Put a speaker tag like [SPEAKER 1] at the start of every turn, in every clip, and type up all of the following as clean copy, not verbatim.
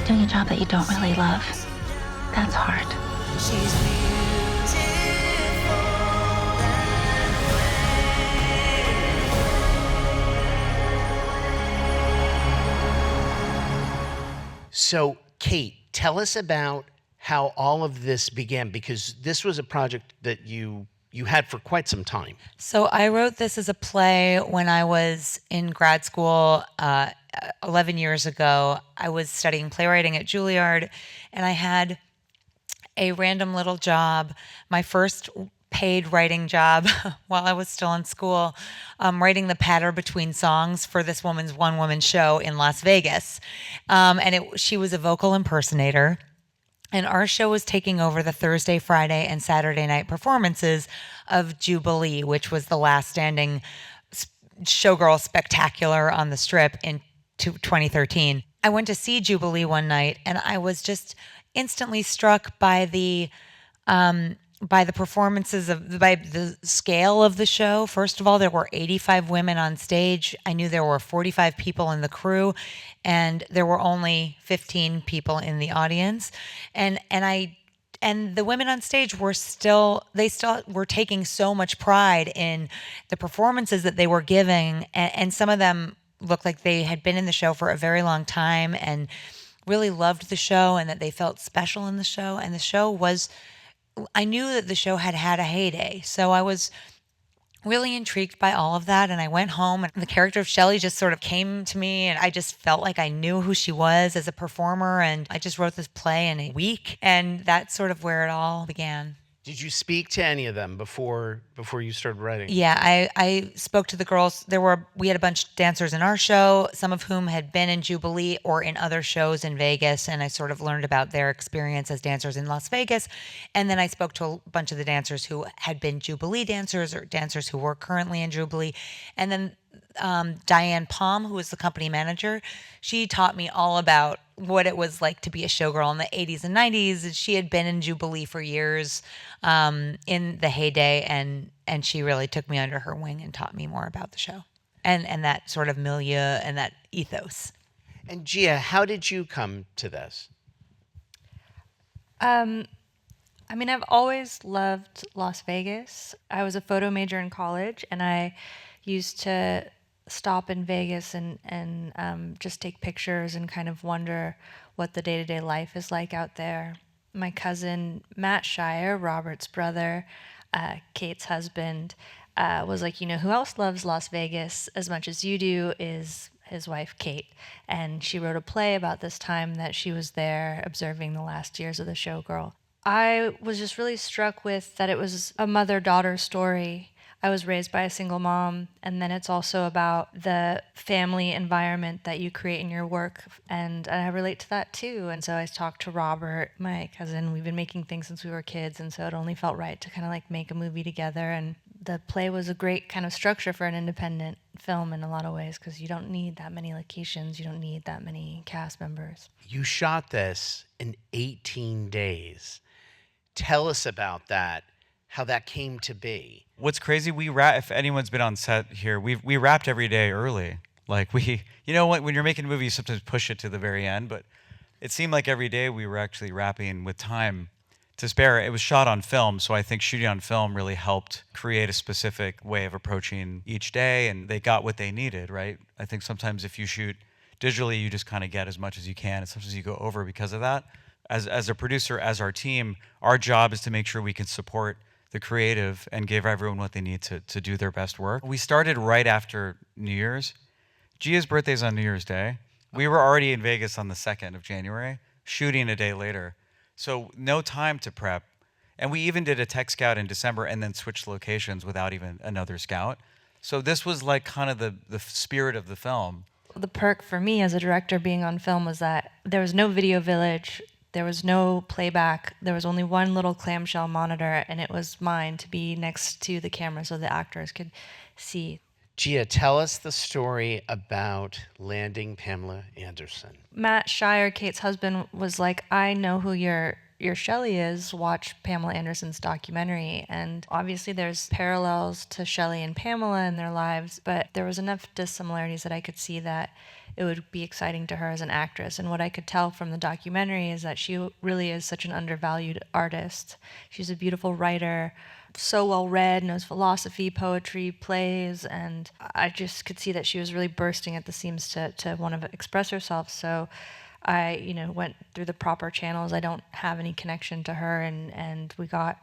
[SPEAKER 1] Doing a job that you don't really love, that's hard.
[SPEAKER 2] So, Kate, tell us about how all of this began, because this was a project that you had for quite some time.
[SPEAKER 3] So I wrote this as a play when I was in grad school 11 years ago. I was studying playwriting at Juilliard, and I had a random little job, my first paid writing job while I was still in school, writing the patter between songs for this woman's one-woman show in Las Vegas. She was a vocal impersonator. And our show was taking over the Thursday, Friday, and Saturday night performances of Jubilee, which was the last standing Showgirl spectacular on the Strip in 2013. I went to see Jubilee one night, and I was just instantly struck by the performances by the scale of the show. First of all, there were 85 women on stage. I knew there were 45 people in the crew, and there were only 15 people in the audience. And the women on stage were still were taking so much pride in the performances that they were giving, and some of them looked like they had been in the show for a very long time and really loved the show, and that they felt special in the show. And the show was, I knew that the show had had a heyday. So I was really intrigued by all of that. And I went home, and the character of Shelley just sort of came to me, and I just felt like I knew who she was as a performer. And I just wrote this play in a week. And that's sort of where it all began.
[SPEAKER 2] Did you speak to any of them before you started writing?
[SPEAKER 3] Yeah, I spoke to the girls. We had a bunch of dancers in our show, some of whom had been in Jubilee or in other shows in Vegas, and I sort of learned about their experience as dancers in Las Vegas. And then I spoke to a bunch of the dancers who had been Jubilee dancers or dancers who were currently in Jubilee. And then Diane Palm, who was the company manager, she taught me all about what it was like to be a showgirl in the 80s and 90s. She had been in Jubilee for years in the heyday, and she really took me under her wing and taught me more about the show and that sort of milieu and that ethos.
[SPEAKER 2] And Gia, how did you come to this?
[SPEAKER 4] I mean, I've always loved Las Vegas. I was a photo major in college, and I used to stop in Vegas and just take pictures and kind of wonder what the day-to-day life is like out there. My cousin Matt Shire, Robert's brother, Kate's husband, was like, who else loves Las Vegas as much as you do is his wife Kate. And she wrote a play about this time that she was there observing the last years of the Showgirl. I was just really struck with that it was a mother-daughter story. I was raised by a single mom, and then it's also about the family environment that you create in your work, and I relate to that too. And so I talked to Robert, my cousin. We've been making things since we were kids, and so it only felt right to kind of like make a movie together. And the play was a great kind of structure for an independent film in a lot of ways, because you don't need that many locations, you don't need that many cast members.
[SPEAKER 2] You shot this in 18 days. Tell us about that, how that came to be.
[SPEAKER 5] What's crazy, if anyone's been on set here, we wrapped every day early. Like when you're making a movie, you sometimes push it to the very end, but it seemed like every day we were actually wrapping with time to spare. It was shot on film, so I think shooting on film really helped create a specific way of approaching each day, and they got what they needed, right? I think sometimes if you shoot digitally, you just kind of get as much as you can, and sometimes you go over because of that. As a producer, as our team, our job is to make sure we can support the creative and give everyone what they need to do their best work. We started right after New Year's. Gia's birthday's on New Year's Day. We were already in Vegas on the 2nd of January, shooting a day later. So no time to prep. And we even did a tech scout in December and then switched locations without even another scout. So this was like kind of the spirit of the film.
[SPEAKER 4] The perk for me as a director being on film was that there was no video village. There was no playback. There was only one little clamshell monitor, and it was mine to be next to the camera so the actors could see.
[SPEAKER 2] Gia, tell us the story about landing Pamela Anderson.
[SPEAKER 4] Matt Shire, Kate's husband, was like, I know who your your Shelley is, watch Pamela Anderson's documentary. And obviously there's parallels to Shelley and Pamela in their lives, but there was enough dissimilarities that I could see that it would be exciting to her as an actress. And what I could tell from the documentary is that she really is such an undervalued artist. She's a beautiful writer, so well read, knows philosophy, poetry, plays, and I just could see that she was really bursting at the seams to want to express herself. So I, went through the proper channels. I don't have any connection to her, and we got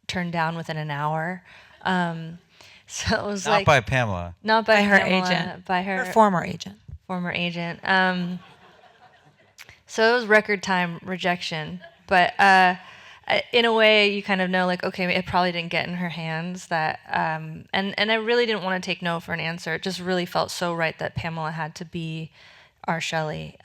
[SPEAKER 4] turned down within an hour. So it was
[SPEAKER 5] Not by Pamela.
[SPEAKER 4] Not by
[SPEAKER 3] her
[SPEAKER 4] Pamela,
[SPEAKER 3] agent.
[SPEAKER 4] by her
[SPEAKER 3] former agent.
[SPEAKER 4] Former agent. So it was record time rejection, but in a way you kind of know, like, okay, it probably didn't get in her hands. That and I really didn't want to take no for an answer. It just really felt so right that Pamela had to be our Shelley.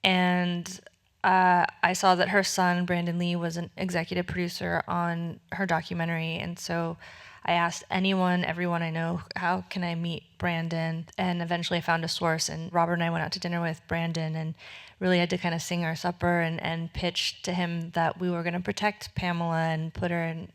[SPEAKER 4] And I saw that her son Brandon Lee was an executive producer on her documentary, and so I asked everyone I know, how can I meet Brandon? And eventually I found a source, and Robert and I went out to dinner with Brandon and really had to kind of sing our supper and pitch to him that we were going to protect Pamela and put her in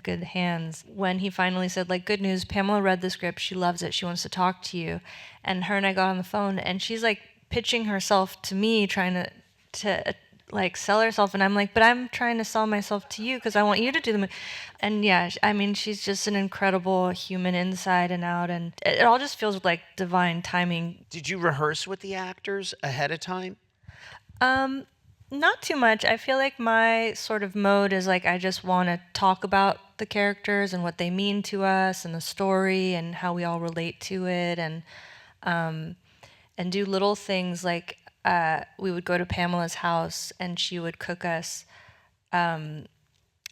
[SPEAKER 4] good hands. When he finally said, like, good news, Pamela read the script, she loves it, she wants to talk to you. And her and I got on the phone, and she's like pitching herself to me, trying to like sell herself, and I'm like, but I'm trying to sell myself to you because I want you to do the movie. And yeah, I mean, she's just an incredible human inside and out, and it all just feels like divine timing.
[SPEAKER 2] Did you rehearse with the actors ahead of time?
[SPEAKER 4] Not too much. I feel like my sort of mode is like, I just want to talk about the characters and what they mean to us and the story and how we all relate to it, and do little things like we would go to Pamela's house and she would cook us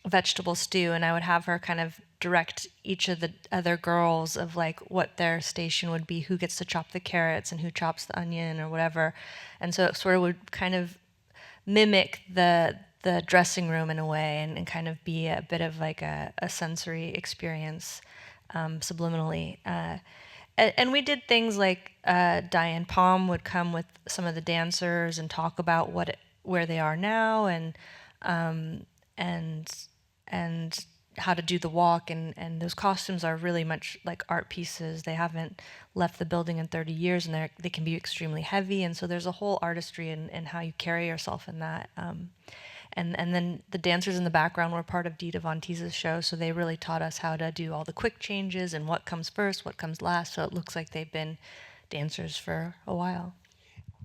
[SPEAKER 4] vegetable stew, and I would have her kind of direct each of the other girls of like what their station would be, who gets to chop the carrots and who chops the onion or whatever. And so it sort of would kind of mimic the dressing room in a way, and kind of be a bit of like a sensory experience subliminally. And we did things like Diane Palm would come with some of the dancers and talk about where they are now, and how to do the walk, and those costumes are really much like art pieces. They haven't left the building in 30 years, and they can be extremely heavy, and so there's a whole artistry in how you carry yourself in that. And then the dancers in the background were part of Dita Von Teese's show, so they really taught us how to do all the quick changes and what comes first, what comes last, so it looks like they've been dancers for a while.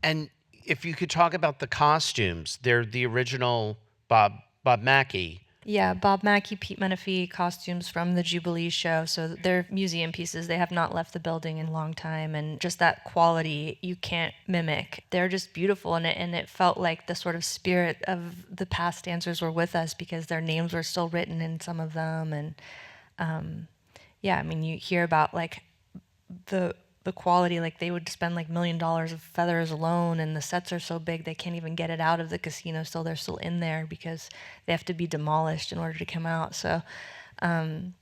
[SPEAKER 2] And if you could talk about the costumes, they're the original Bob Mackie.
[SPEAKER 4] Yeah, Bob Mackie, Pete Menefee costumes from the Jubilee show. So they're museum pieces. They have not left the building in a long time. And just that quality you can't mimic. They're just beautiful. And it felt like the sort of spirit of the past dancers were with us because their names were still written in some of them. And yeah, I mean, you hear about like the quality, like they would spend like $1 million of feathers alone, and the sets are so big they can't even get it out of the casino, so they're still in there because they have to be demolished in order to come out. So it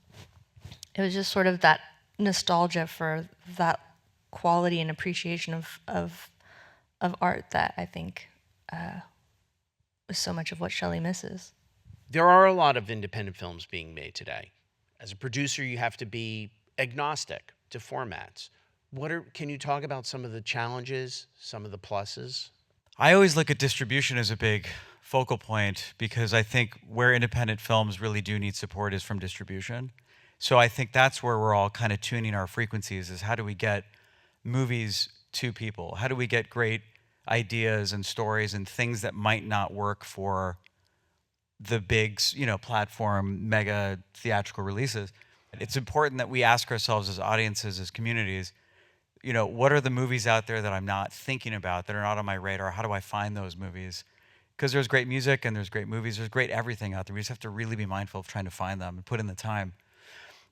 [SPEAKER 4] was just sort of that nostalgia for that quality and appreciation of art that I think is so much of what Shelley misses.
[SPEAKER 2] There are a lot of independent films being made today. As a producer, you have to be agnostic to formats. Can you talk about some of the challenges, some of the pluses?
[SPEAKER 5] I always look at distribution as a big focal point because I think where independent films really do need support is from distribution. So I think that's where we're all kind of tuning our frequencies, is how do we get movies to people? How do we get great ideas and stories and things that might not work for the big, platform, mega theatrical releases? It's important that we ask ourselves as audiences, as communities, what are the movies out there that I'm not thinking about, that are not on my radar? How do I find those movies? Because there's great music and there's great movies. There's great everything out there. We just have to really be mindful of trying to find them and put in the time.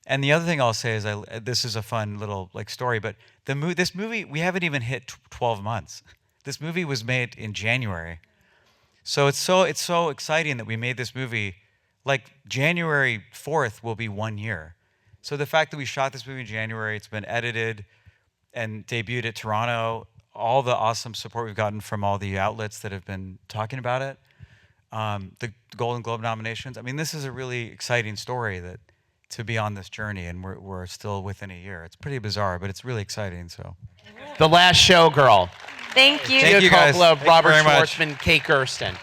[SPEAKER 5] And the other thing I'll say is, this is a fun little story, but this movie, we haven't even hit 12 months. This movie was made in January. So it's so exciting that we made this movie. Like January 4th will be 1 year. So the fact that we shot this movie in January, it's been edited and debuted at Toronto, all the awesome support we've gotten from all the outlets that have been talking about it. the Golden Globe nominations. I mean, this is a really exciting story to be on this journey, and we're still within a year. It's pretty bizarre, but it's really exciting. So,
[SPEAKER 2] The Last Showgirl.
[SPEAKER 4] Thank you.
[SPEAKER 5] Thank
[SPEAKER 2] Gia
[SPEAKER 5] you, guys.
[SPEAKER 2] Coppola,
[SPEAKER 5] Thank you
[SPEAKER 2] Robert
[SPEAKER 5] very much.
[SPEAKER 2] Schwartzman, Kate Gersten.